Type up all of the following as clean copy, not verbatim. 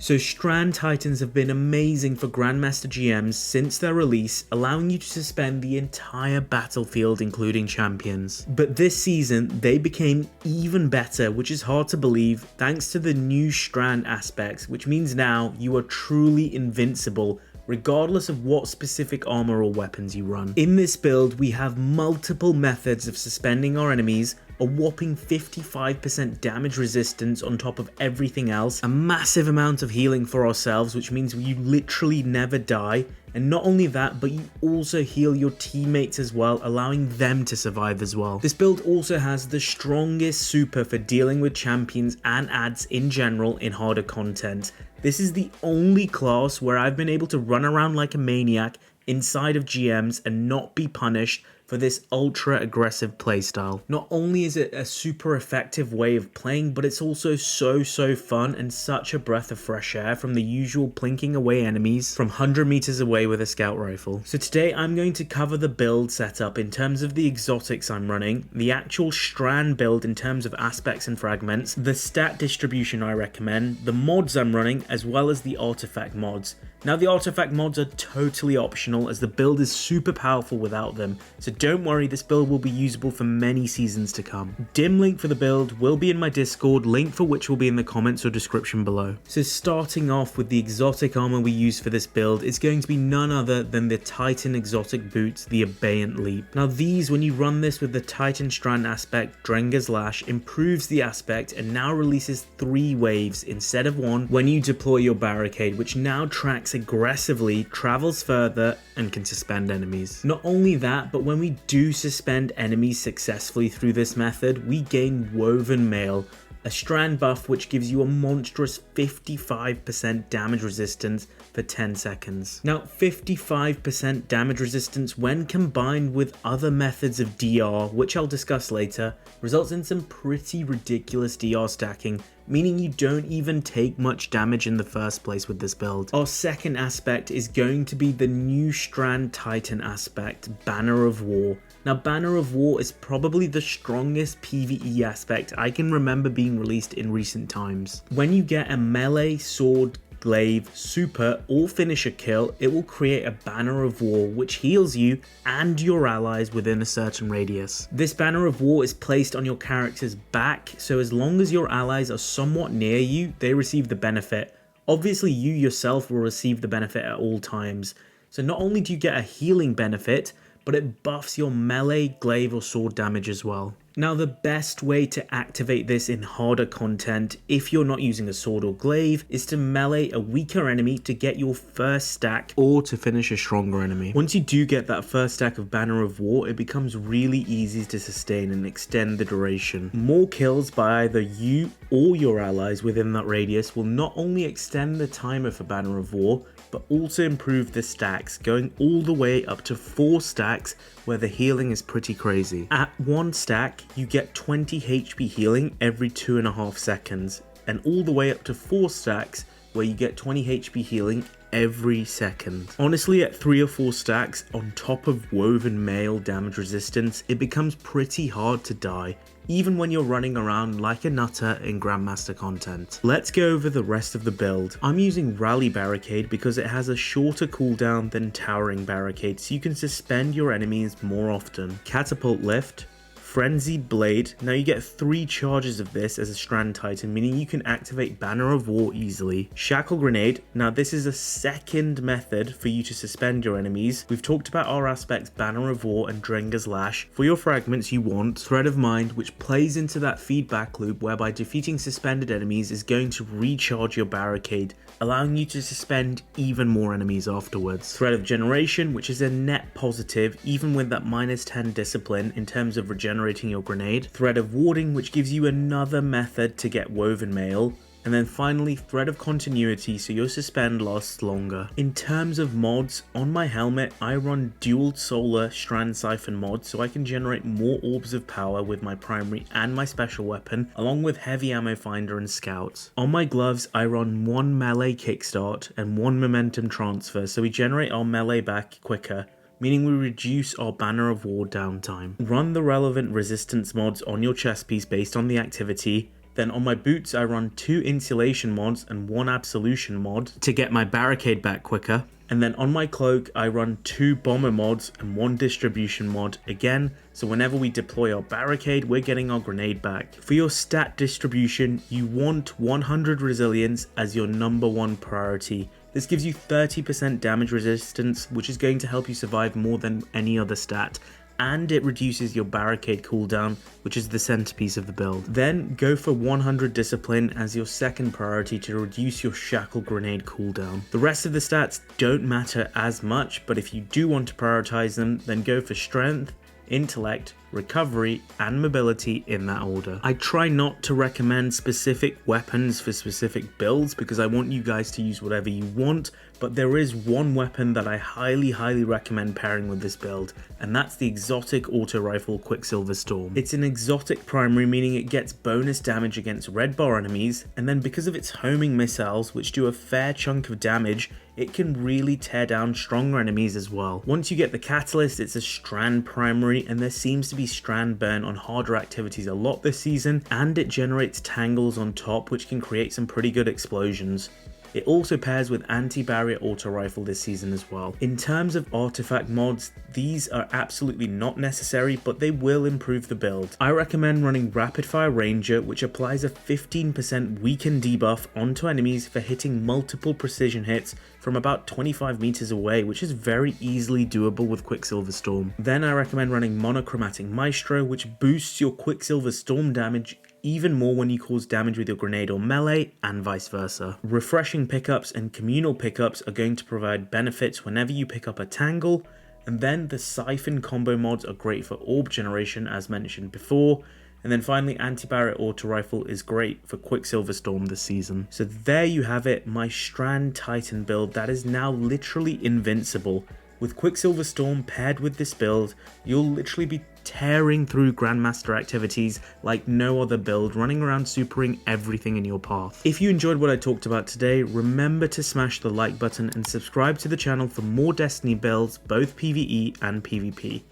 So Strand Titans have been amazing for Grandmaster GMs since their release, allowing you to suspend the entire battlefield including champions. But this season they became even better, which is hard to believe thanks to the new Strand aspects, which means now you are truly invincible regardless of what specific armor or weapons you run. In this build we have multiple methods of suspending our enemies, a whopping 55% damage resistance on top of everything else, a massive amount of healing for ourselves, which means you literally never die, and not only that, but you also heal your teammates as well, allowing them to survive as well. This build also has the strongest super for dealing with champions and adds in general in harder content. This is the only class where I've been able to run around like a maniac inside of GMs and not be punished for this ultra aggressive playstyle. Not only is it a super effective way of playing, but it's also so fun and such a breath of fresh air from the usual plinking away enemies from 100 meters away with a scout rifle. So today I'm going to cover the build setup in terms of the exotics I'm running, the actual Strand build in terms of aspects and fragments, the stat distribution I recommend, the mods I'm running, as well as the artifact mods. Now the artifact mods are totally optional as the build is super powerful without them, so don't worry, this build will be usable for many seasons to come. Dim link for the build will be in my Discord, link for which will be in the comments or description below. So starting off with the exotic armor we use for this build, it's going to be none other than the Titan exotic boots, the Abeyant Leap. Now these, when you run this with the Titan Strand aspect, Drenga's Lash, improves the aspect and now releases 3 waves instead of 1 when you deploy your barricade, which now tracks aggressively, travels further, and can suspend enemies. Not only that, but when we do suspend enemies successfully through this method, we gain Woven Mail, a strand buff which gives you a monstrous 55% damage resistance for 10 seconds. Now 55% damage resistance when combined with other methods of DR, which I'll discuss later, results in some pretty ridiculous DR stacking, meaning you don't even take much damage in the first place with this build. Our second aspect is going to be the new Strand Titan aspect, Banner of War. Now Banner of War is probably the strongest PvE aspect I can remember being released in recent times. When you get a melee, sword, glaive, super, or finisher kill, it will create a Banner of War which heals you and your allies within a certain radius. This Banner of War is placed on your character's back, so as long as your allies are somewhat near you, they receive the benefit. Obviously you yourself will receive the benefit at all times. So not only do you get a healing benefit, but it buffs your melee, glaive, or sword damage as well. Now the best way to activate this in harder content, if you're not using a sword or glaive, is to melee a weaker enemy to get your first stack or to finish a stronger enemy. Once you do get that first stack of Banner of War, it becomes really easy to sustain and extend the duration. More kills by either you or your allies within that radius will not only extend the timer for Banner of War, but also improve the stacks, going all the way up to 4 stacks where the healing is pretty crazy. At 1 stack, you get 20 HP healing every 2.5 seconds, and all the way up to 4 stacks where you get 20 HP healing every second. Honestly, at 3 or 4 stacks on top of Woven Mail damage resistance, it becomes pretty hard to die, even when you're running around like a nutter in Grandmaster content. Let's go over the rest of the build. I'm using Rally Barricade because it has a shorter cooldown than Towering Barricade, so you can suspend your enemies more often. Catapult Lift, Frenzied Blade. Now you get 3 charges of this as a Strand Titan, meaning you can activate Banner of War easily. Shackle Grenade. Now this is a second method for you to suspend your enemies. We've talked about our aspects Banner of War and Drenga's Lash. For your fragments you want Thread of Mind, which plays into that feedback loop whereby defeating suspended enemies is going to recharge your barricade, allowing you to suspend even more enemies afterwards. Thread of Generation, which is a net positive even with that -10 discipline in terms of regenerating your grenade. Thread of Warding, which gives you another method to get Woven Mail. And then finally, Thread of Continuity, so your suspend lasts longer. In terms of mods, on my helmet I run dual solar Strand Siphon mod, so I can generate more orbs of power with my primary and my special weapon, along with heavy ammo finder and scouts. On my gloves I run 1 melee kickstart and 1 momentum transfer, so we generate our melee back quicker, meaning we reduce our Banner of War downtime. Run the relevant resistance mods on your chest piece based on the activity. Then on my boots, I run 2 insulation mods and 1 absolution mod to get my barricade back quicker. And then on my cloak, I run 2 bomber mods and 1 distribution mod again, so whenever we deploy our barricade, we're getting our grenade back. For your stat distribution, you want 100 resilience as your #1 priority. This gives you 30% damage resistance, which is going to help you survive more than any other stat. And it reduces your barricade cooldown, which is the centerpiece of the build. Then go for 100 discipline as your second priority to reduce your shackle grenade cooldown. The rest of the stats don't matter as much, but if you do want to prioritize them, then go for strength, intellect, recovery, and mobility in that order. I try not to recommend specific weapons for specific builds because I want you guys to use whatever you want, but there is one weapon that I highly recommend pairing with this build, and that's the exotic auto rifle Quicksilver Storm. It's an exotic primary, meaning it gets bonus damage against red bar enemies, and then because of its homing missiles, which do a fair chunk of damage, it can really tear down stronger enemies as well. Once you get the catalyst, it's a strand primary, and there seems to be strand burn on harder activities a lot this season, and it generates tangles on top, which can create some pretty good explosions. It also pairs with anti-barrier auto rifle this season as well. In terms of artifact mods, these are absolutely not necessary, but they will improve the build. I recommend running Rapid Fire Ranger, which applies a 15% weaken debuff onto enemies for hitting multiple precision hits from about 25 meters away, which is very easily doable with Quicksilver Storm. Then I recommend running Monochromatic Maestro, which boosts your Quicksilver Storm damage even more when you cause damage with your grenade or melee, and vice versa. Refreshing pickups and communal pickups are going to provide benefits whenever you pick up a tangle, and then the Siphon combo mods are great for orb generation as mentioned before, and then finally anti-barrier auto rifle is great for Quicksilver Storm this season. So there you have it, my Strand Titan build that is now literally invincible. With Quicksilver Storm paired with this build, you'll literally be tearing through Grandmaster activities like no other build, running around supering everything in your path. If you enjoyed what I talked about today, remember to smash the like button and subscribe to the channel for more Destiny builds, both PvE and PvP.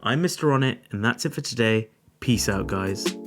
I'm Mr. On It, and that's it for today. Peace out, guys.